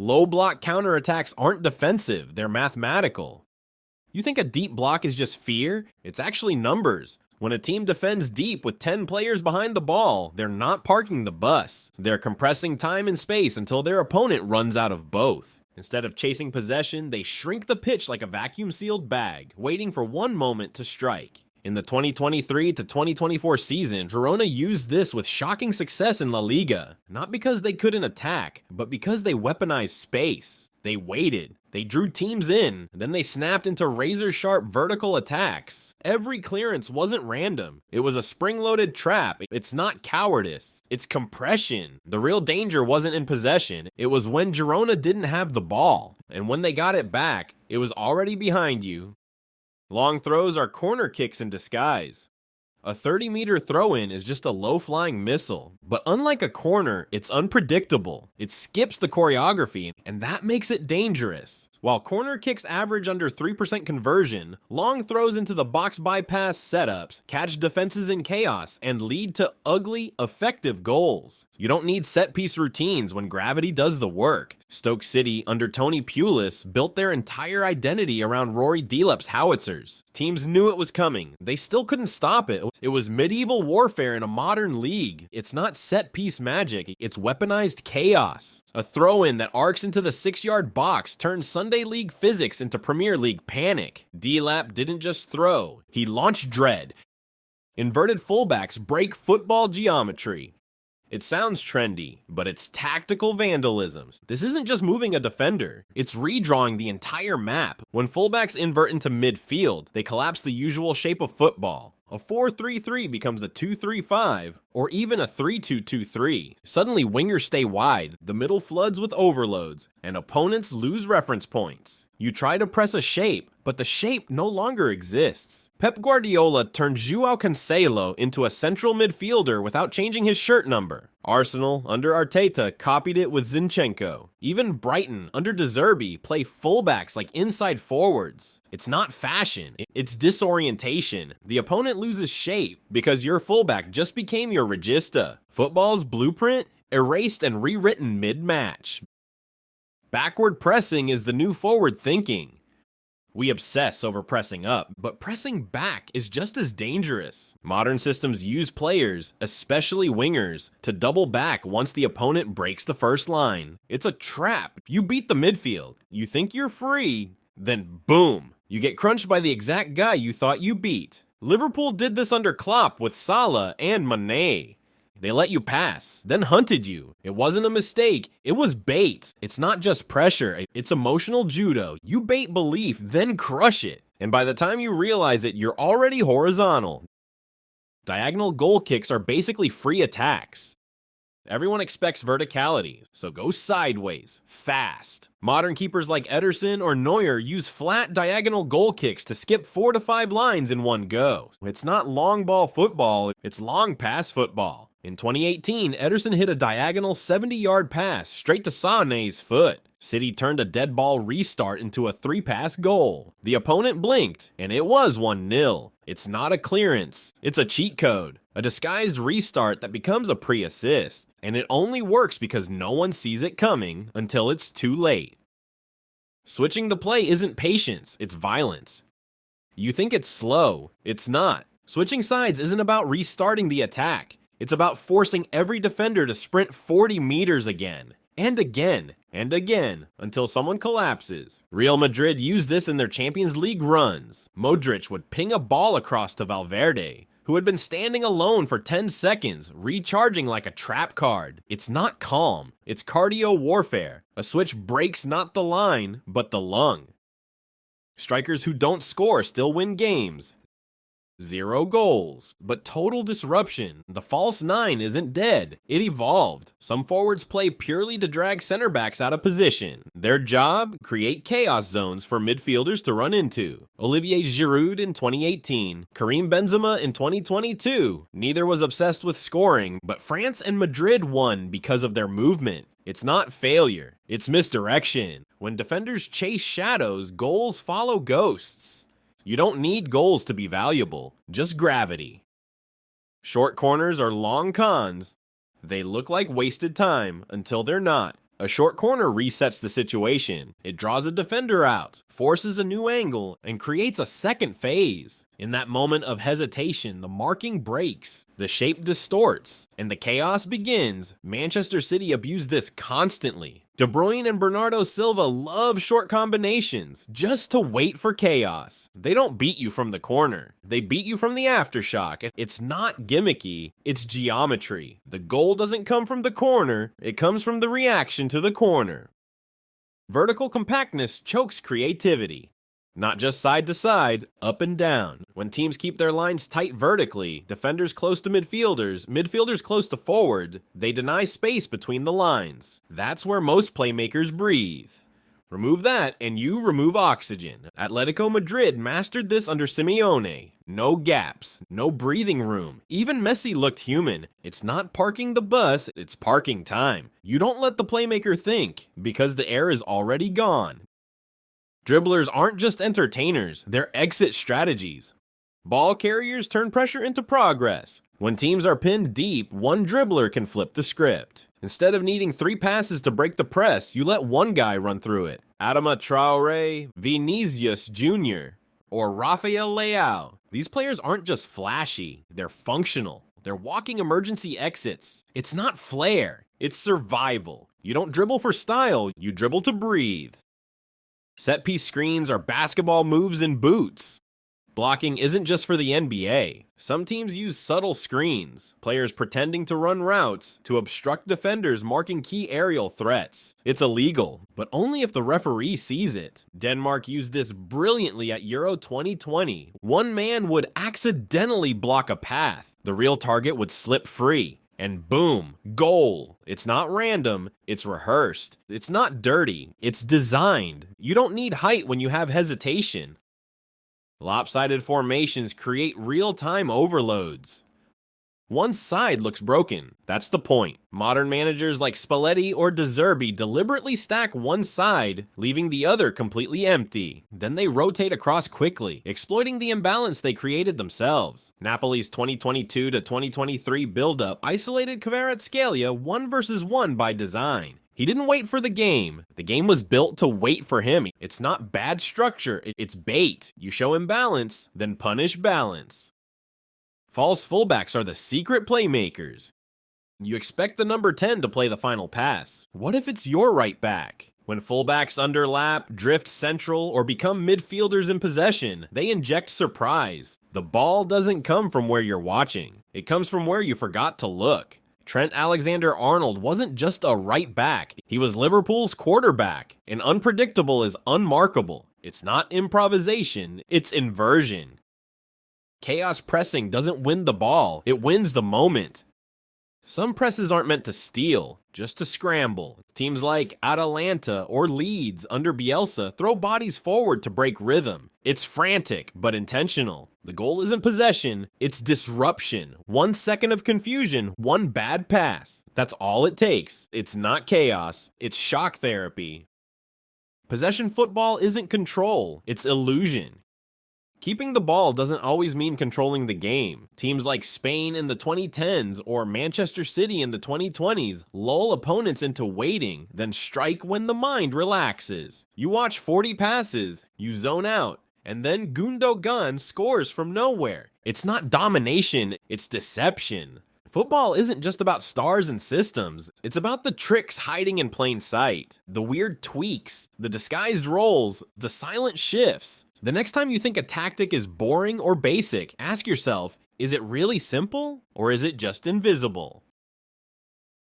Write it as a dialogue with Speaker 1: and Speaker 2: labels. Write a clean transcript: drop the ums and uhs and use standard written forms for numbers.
Speaker 1: Low block counterattacks aren't defensive, they're mathematical. You think a deep block is just fear? It's actually numbers. When a team defends deep with 10 players behind the ball, they're not parking the bus. They're compressing time and space until their opponent runs out of both. Instead of chasing possession, they shrink the pitch like a vacuum-sealed bag, waiting for one moment to strike. In the 2023 to 2024 season, Girona used this with shocking success in La Liga, not because they couldn't attack, but because they weaponized space. They waited, they drew teams in, then they snapped into razor-sharp vertical attacks. Every clearance wasn't random. It was a spring-loaded trap. It's not cowardice, it's compression. The real danger wasn't in possession. It was when Girona didn't have the ball, and when they got it back, it was already behind you. Long throws are corner kicks in disguise. A 30-meter throw-in is just a low-flying missile, but unlike a corner, it's unpredictable. It skips the choreography, and that makes it dangerous. While corner kicks average under 3% conversion, long throws into the box bypass setups catch defenses in chaos and lead to ugly, effective goals. You don't need set-piece routines when gravity does the work. Stoke City, under Tony Pulis, built their entire identity around Rory Delap's howitzers. Teams knew it was coming. They still couldn't stop it. It was medieval warfare in a modern league. It's not set-piece magic, it's weaponized chaos. A throw-in that arcs into the 6-yard box turns Sunday League physics into Premier League panic. Delap didn't just throw, he launched dread. Inverted fullbacks break football geometry. It sounds trendy, but it's tactical vandalism. This isn't just moving a defender, it's redrawing the entire map. When fullbacks invert into midfield, they collapse the usual shape of football. A 4-3-3 becomes a 2-3-5, or even a 3-2-2-3. Suddenly wingers stay wide, the middle floods with overloads, and opponents lose reference points. You try to press a shape, but the shape no longer exists. Pep Guardiola turned João Cancelo into a central midfielder without changing his shirt number. Arsenal, under Arteta, copied it with Zinchenko. Even Brighton, under De Zerbi, play fullbacks like inside forwards. It's not fashion, it's disorientation. The opponent loses shape because your fullback just became your regista. Football's blueprint? Erased and rewritten mid-match. Backward pressing is the new forward thinking. We obsess over pressing up, but pressing back is just as dangerous. Modern systems use players, especially wingers, to double back once the opponent breaks the first line. It's a trap. You beat the midfield. You think you're free, then boom, you get crunched by the exact guy you thought you beat. Liverpool did this under Klopp with Salah and Mané. They let you pass, then hunted you. It wasn't a mistake, it was bait. It's not just pressure, it's emotional judo. You bait belief, then crush it. And by the time you realize it, you're already horizontal. Diagonal goal kicks are basically free attacks. Everyone expects verticality, so go sideways, fast. Modern keepers like Ederson or Neuer use flat diagonal goal kicks to skip 4 to 5 lines in one go. It's not long ball football, it's long pass football. In 2018, Ederson hit a diagonal 70-yard pass straight to Sané's foot. City turned a dead ball restart into a 3-pass goal. The opponent blinked, and it was 1-0. It's not a clearance, it's a cheat code. A disguised restart that becomes a pre-assist. And it only works because no one sees it coming until it's too late. Switching the play isn't patience, it's violence. You think it's slow, it's not. Switching sides isn't about restarting the attack. It's about forcing every defender to sprint 40 meters again, and again, and again, until someone collapses. Real Madrid used this in their Champions League runs. Modric would ping a ball across to Valverde, who had been standing alone for 10 seconds, recharging like a trap card. It's not calm, it's cardio warfare. A switch breaks not the line, but the lung. Strikers who don't score still win games. 0 goals, but total disruption. The false 9 isn't dead, it evolved. Some forwards play purely to drag center backs out of position. Their job? Create chaos zones for midfielders to run into. Olivier Giroud in 2018, Karim Benzema in 2022. Neither was obsessed with scoring, but France and Madrid won because of their movement. It's not failure, it's misdirection. When defenders chase shadows, goals follow ghosts. You don't need goals to be valuable, just gravity. Short corners are long cons. They look like wasted time until they're not. A short corner resets the situation. It draws a defender out, forces a new angle, and creates a second phase. In that moment of hesitation, the marking breaks, the shape distorts, and the chaos begins. Manchester City abuse this constantly. De Bruyne and Bernardo Silva love short combinations just to wait for chaos. They don't beat you from the corner. They beat you from the aftershock. It's not gimmicky, it's geometry. The goal doesn't come from the corner, it comes from the reaction to the corner. Vertical compactness chokes creativity. Not just side to side, up and down. When teams keep their lines tight vertically, defenders close to midfielders, midfielders close to forward, they deny space between the lines. That's where most playmakers breathe. Remove that and you remove oxygen. Atletico Madrid mastered this under Simeone. No gaps, no breathing room. Even Messi looked human. It's not parking the bus, it's parking time. You don't let the playmaker think, because the air is already gone. Dribblers aren't just entertainers, they're exit strategies. Ball carriers turn pressure into progress. When teams are pinned deep, one dribbler can flip the script. Instead of needing 3 passes to break the press, you let one guy run through it. Adama Traore, Vinicius Jr., or Rafael Leao. These players aren't just flashy, they're functional. They're walking emergency exits. It's not flair, it's survival. You don't dribble for style, you dribble to breathe. Set-piece screens are basketball moves in boots. Blocking isn't just for the NBA. Some teams use subtle screens, players pretending to run routes to obstruct defenders marking key aerial threats. It's illegal, but only if the referee sees it. Denmark used this brilliantly at Euro 2020. One man would accidentally block a path. The real target would slip free. And boom, goal. It's not random, it's rehearsed. It's not dirty, it's designed. You don't need height when you have hesitation. Lopsided formations create real-time overloads. One side looks broken, that's the point. Modern managers like Spalletti or De Zerbi deliberately stack one side, leaving the other completely empty. Then they rotate across quickly, exploiting the imbalance they created themselves. Napoli's 2022-2023 build-up isolated Kvaratskhelia 1 versus 1 by design. He didn't wait for the game was built to wait for him. It's not bad structure, it's bait. You show imbalance, then punish balance. False fullbacks are the secret playmakers. You expect the number 10 to play the final pass. What if it's your right back? When fullbacks underlap, drift central, or become midfielders in possession, they inject surprise. The ball doesn't come from where you're watching. It comes from where you forgot to look. Trent Alexander-Arnold wasn't just a right back, he was Liverpool's quarterback. And unpredictable is unmarkable. It's not improvisation, it's inversion. Chaos pressing doesn't win the ball, it wins the moment. Some presses aren't meant to steal, just to scramble. Teams like Atalanta or Leeds under Bielsa throw bodies forward to break rhythm. It's frantic, but intentional. The goal isn't possession, it's disruption. 1 second of confusion, one bad pass. That's all it takes. It's not chaos, it's shock therapy. Possession football isn't control, it's illusion. Keeping the ball doesn't always mean controlling the game. Teams like Spain in the 2010s or Manchester City in the 2020s lull opponents into waiting, then strike when the mind relaxes. You watch 40 passes, you zone out, and then Gundogan scores from nowhere. It's not domination, it's deception. Football isn't just about stars and systems, it's about the tricks hiding in plain sight. The weird tweaks, the disguised roles, the silent shifts. The next time you think a tactic is boring or basic, ask yourself, is it really simple or is it just invisible?